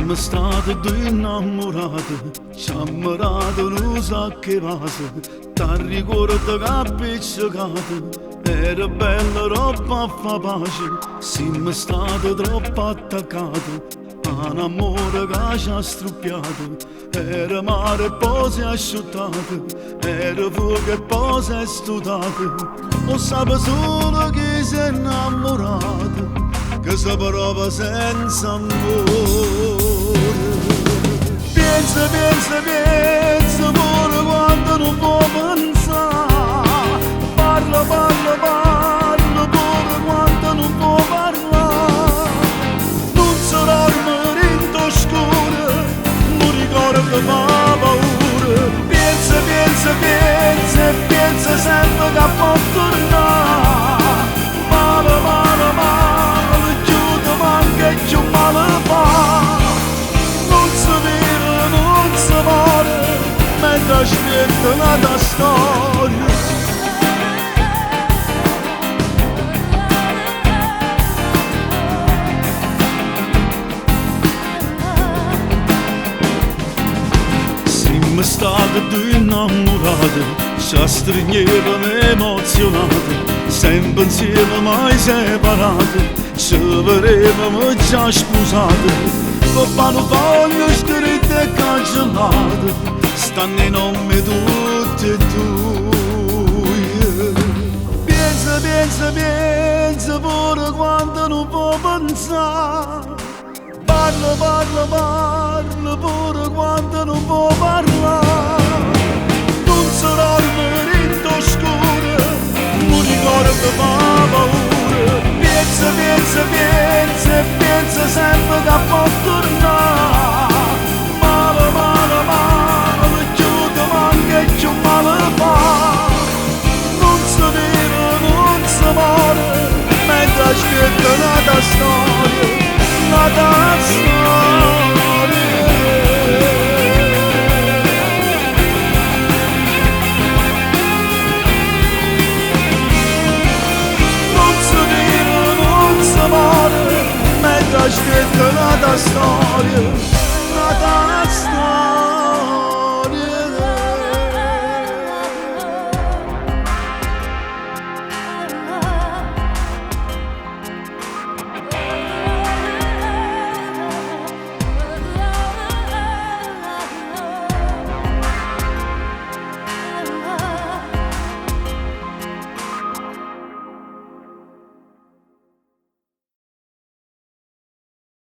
Siamo stati due innamorati, ci ammirato in un sacco di vasi, ti ricordo che appiccicati, era bella roba a fa pace. Siamo stati troppo attaccati, a un amore che ci ha struppiato, era mare e poi si è asciuttato, era fuoco e poi si è studato. O sape solo chi si è innamorato, che si prova senza amore. Pensa, pensa, pensa pure quando non può pensare. Parla, parla, parla pure quando non può parlare. Non si dorme in oscuro, non ricorda ma paura. Pensa, pensa, pensa e pensa sempre che può tornare. Male, male, male, chiude manca e più male fa. Non si vive, non si muore, mentre aspetta la tua storia. Siamo stati due innamorati, ci stringevamo emozionati, sempre insieme mai separati, ci vedevamo già sposati. Papà non voglio scritte e cancellate, stanno i nomi tutti e due. Pensa, pensa, pensa pure quando non può pensare. Parla, parla, parla pure quando non può parlare. Non si dorme in oscuro, non ricorda ma paura. Pensa, pensa, pensa e pensa sempre che può tornare. Male, male, male, chiude manca e più male fa. Non si vive, non si muore, mentre aspetta la tua storia. La tua storia. Non si vive, non si muore, mentre aspetta la tua storia.